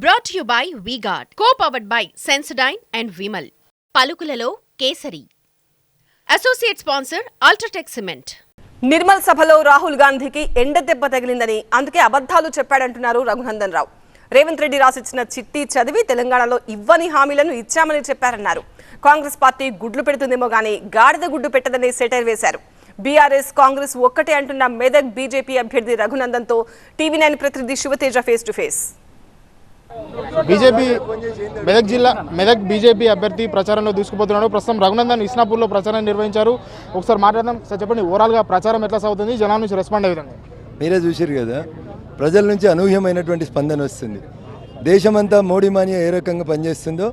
Brought to you by V-Guard, co-powered by Sensodyne and Vimal. పలుకులలో Kesari. Associate sponsor UltraTech cement. Nirmal సభలో రాహుల్ గాంధీకి ఎండ దెబ్బ తగిలిందని అందుకే అబద్ధాలు చెప్పాడంటున్నారు రఘునందన్ రావు. రేవంత్ రెడ్డి రాసిచ్చిన చిట్టి చదివి తెలంగాణలో ఇవ్వని హామీలను ఇచ్చామని చెప్పారన్నారు. కాంగ్రెస్ పార్టీ గుడ్లు పెడుతుందేమో గానీ గాడిద గుడ్డు పెట్టదని సెటైర్ వేశారు. బీఆర్ఎస్ కాంగ్రెస్ ఒక్కటే అంటున్న మెదక్ బీజేపీ అభ్యర్థి రఘునందన్ తో టీవీ9 ప్రతినిధి Shiva Teja face to face. BJP Medak BJP అభ్యర్థి ప్రచారంలో దూసుకుపోతున్నాడు. ప్రస్తుతం రఘునందన్ ఇస్నాపూర్లో ప్రచారం నిర్వహించారు. ఒకసారి మాట్లాడదాం సార్. చెప్పండి, ఓవరాల్గా ప్రచారం ఎట్లా సాగుతుంది, జనాల నుంచి రెస్పాండ్ అయ్యే విధంగా? మీరే చూసారు కదా, ప్రజల నుంచి అనూహ్యమైనటువంటి స్పందన వస్తుంది. దేశమంతా మోడీ మానియా ఏ రకంగా పనిచేస్తుందో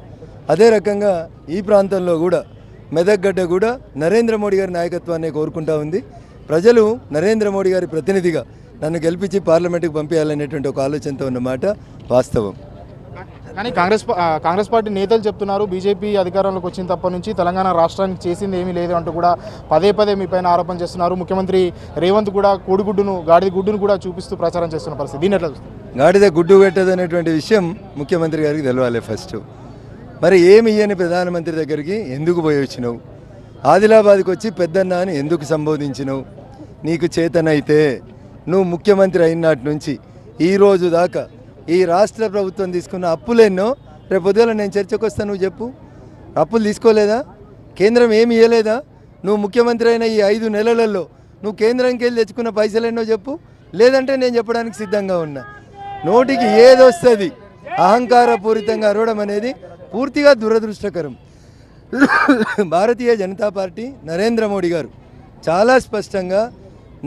అదే రకంగా ఈ ప్రాంతంలో కూడా మెదక్ గడ్డ కూడా నరేంద్ర మోడీ గారి నాయకత్వాన్ని కోరుకుంటా ఉంది. ప్రజలు నరేంద్ర మోడీ గారి ప్రతినిధిగా నన్ను గెలిపించి పార్లమెంటుకు పంపించాలనేటువంటి ఒక ఆలోచనతో ఉన్నమాట వాస్తవం. కానీ కాంగ్రెస్ పార్టీ నేతలు చెప్తున్నారు, బీజేపీ అధికారంలోకి వచ్చిన తప్పటి నుంచి తెలంగాణ రాష్ట్రానికి చేసింది ఏమీ లేదు అంటూ కూడా పదే మీ పైన ఆరోపణ చేస్తున్నారు. ముఖ్యమంత్రి రేవంత్ కూడా గాడిద గుడ్డును కూడా చూపిస్తూ ప్రచారం చేస్తున్న పరిస్థితి. దీని ఎట్లా చూస్తారు? గాడిద గుడ్డు పెట్టదు అనేటువంటి విషయం ముఖ్యమంత్రి గారికి తెలవాలి ఫస్ట్. మరి ఏమి ఇయ్యని ప్రధానమంత్రి దగ్గరికి ఎందుకు పోయి వచ్చినావు? ఆదిలాబాద్కి వచ్చి పెద్దన్న అని ఎందుకు సంబోధించినావు? నీకు చేతనైతే నువ్వు ముఖ్యమంత్రి అయినాటి నుంచి ఈ రోజు దాకా ఈ రాష్ట్ర ప్రభుత్వం తీసుకున్న అప్పులెన్నో రేపు పొద్దున నేను చర్చకు వస్తాను. నువ్వు చెప్పు, అప్పులు తీసుకోలేదా? కేంద్రం ఏమి ఇవ్వలేదా? నువ్వు ముఖ్యమంత్రి అయిన ఈ 5 నెలలలో నువ్వు కేంద్రానికి వెళ్ళి తెచ్చుకున్న పైసలు ఎన్నో చెప్పు. లేదంటే నేను చెప్పడానికి సిద్ధంగా ఉన్నా. నోటికి ఏదొస్తుంది అహంకారపూరితంగా అరవడం అనేది పూర్తిగా దురదృష్టకరం. భారతీయ జనతా పార్టీ నరేంద్ర మోడీ గారు చాలా స్పష్టంగా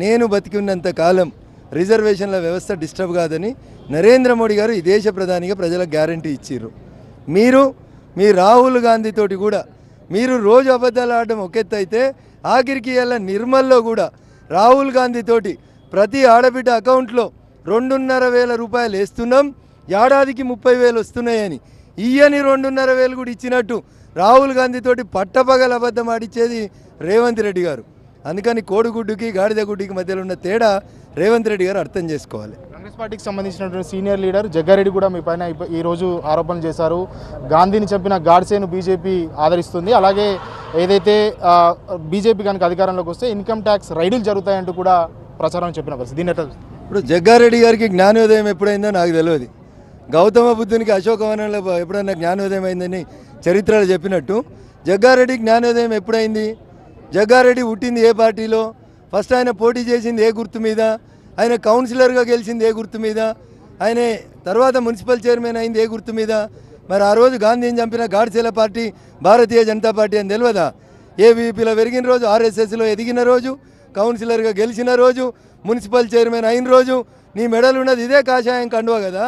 నేను బతికి ఉన్నంత కాలం రిజర్వేషన్ల వ్యవస్థ డిస్టర్బ్ కాదని నరేంద్ర మోడీ గారు ఈ దేశ ప్రధానిగా ప్రజలకు గ్యారంటీ ఇచ్చిర్రు. మీ రాహుల్ గాంధీ తోటి కూడా మీరు రోజు అబద్ధాలు ఆడడం ఒక ఎత్తు అయితే ఆఖరికి ఇలా నిర్మల్లో కూడా రాహుల్ గాంధీ తోటి ప్రతి ఆడబిడ్డ అకౌంట్లో 2,500 రూపాయలు వేస్తున్నాం, ఏడాదికి 30,000 వస్తున్నాయని. ఇయ్యని 2,500 కూడా ఇచ్చినట్టు రాహుల్ గాంధీ తోటి పట్టపగల అబద్ధం ఆడిచ్చేది రేవంత్ రెడ్డి గారు. అందుకని కోడిగుడ్డుకి గాడిద గుడ్డుకి మధ్యలో ఉన్న తేడా రేవంత్ రెడ్డి గారు అర్థం చేసుకోవాలి. కాంగ్రెస్ పార్టీకి సంబంధించినటువంటి సీనియర్ లీడర్ జగ్గారెడ్డి కూడా మీ పైన ఈరోజు ఆరోపణలు చేశారు. గాంధీని చంపిన గాడ్సేను బీజేపీ ఆదరిస్తుంది, అలాగే ఏదైతే బీజేపీ కనుక అధికారంలోకి వస్తే ఇన్కమ్ ట్యాక్స్ రైడులు జరుగుతాయంటూ కూడా ప్రచారం చెప్పిన పరిస్థితి. దీన్ని ఎట్లా? ఇప్పుడు జగ్గారెడ్డి గారికి జ్ఞానోదయం ఎప్పుడైందో నాకు తెలియదు. గౌతమ బుద్ధునికి అశోకవనంలో ఎప్పుడైనా జ్ఞానోదయం అయిందని చరిత్రలో చెప్పినట్టు జగ్గారెడ్డి జ్ఞానోదయం ఎప్పుడైంది? జగ్గారెడ్డి పుట్టింది ఏ పార్టీలో? ఫస్ట్ ఆయన పోటీ చేసింది ఏ గుర్తు మీద? ఆయన కౌన్సిలర్గా గెలిచింది ఏ గుర్తు మీద? ఆయన తర్వాత మున్సిపల్ చైర్మన్ అయింది ఏ గుర్తు మీద? మరి ఆ రోజు గాంధీని చంపిన గాడ్సేల పార్టీ భారతీయ జనతా పార్టీ అని తెలియదా? ఏబీపీలో పెరిగిన రోజు, ఆర్ఎస్ఎస్లో ఎదిగిన రోజు, కౌన్సిలర్గా గెలిచిన రోజు, మున్సిపల్ చైర్మన్ అయిన రోజు నీ మెడల్ ఉన్నది ఇదే కాషాయం కండువా కదా.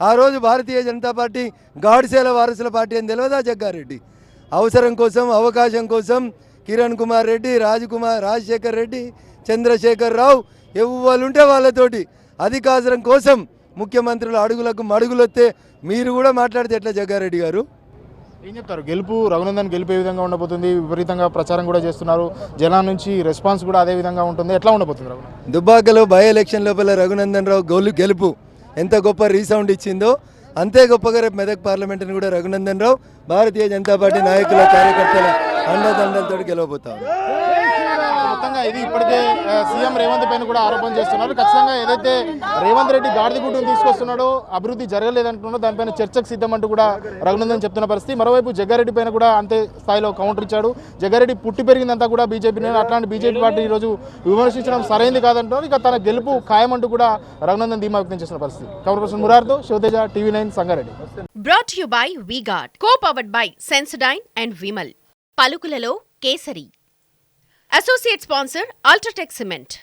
ఆ రోజు భారతీయ జనతా పార్టీ గాడ్సేల వారసుల పార్టీ అని తెలియదా జగ్గారెడ్డి? అవసరం కోసం, అవకాశం కోసం కిరణ్ కుమార్ రెడ్డి, రాజశేఖర్ రెడ్డి, చంద్రశేఖర్ రావు ఎవరుంటే వాళ్ళతోటి అధికారం కోసం ముఖ్యమంత్రుల అడుగులకు మడుగులొస్తే మీరు కూడా మాట్లాడితే ఎట్లా జగ్గారెడ్డి గారు? ఏం చెప్తారు? రఘునందన్ గెలిపే విధంగా ఉండబోతుంది, విపరీతంగా ప్రచారం కూడా చేస్తున్నారు, జనాల నుంచి రెస్పాన్స్ కూడా అదే విధంగా ఉంటుంది, ఎట్లా ఉండబోతుంది? దుబ్బాకలో బై ఎలక్షన్ లోపల రఘునందన్ రావు గెలుపు ఎంత గొప్ప రీసౌండ్ ఇచ్చిందో అంతే గొప్పగా రేపు మెదక్ పార్లమెంటుని కూడా రఘునందన్ రావు భారతీయ జనతా పార్టీ నాయకుల కార్యకర్తల అండదండలతో గెలవబోతారు. మొత్తంగా ఇది ఇప్పటికే సీఎం రేవంత్ పైన కూడా ఆరోపణ చేస్తున్నారు. ఖచ్చితంగా ఏదైతే రేవంత్ రెడ్డి గాడిద గుడ్డును తీసుకొస్తున్నాడో, అభివృద్ధి జరగలేదంటున్నాడో దానిపైన చర్చకు సిద్ధమంటూ కూడా రఘునందన్ చెప్తున్న పరిస్థితి. మరోవైపు జగ్గారెడ్డి పైన కూడా అంతే స్థాయిలో కౌంటర్ ఇచ్చాడు. జగ్గారెడ్డి పుట్టి పెరిగిందంతా కూడా బీజేపీ, అట్లాంటి బీజేపీ పార్టీ ఈరోజు విమర్శించడం సరైంది కాదంటున్నారు. ఇక తన గెలుపు ఖాయమంటూ కూడా రఘునందన్ ధీమా వ్యక్తం చేస్తున్న పరిస్థితి. కవర్ పర్సన్ మురార్తో Shivateja, TV nine Sangareddy. Brought to you by V-Guard, co-powered by Sensodyne and Vimal. పలుకులలో Kesari. Associate sponsor UltraTech cement.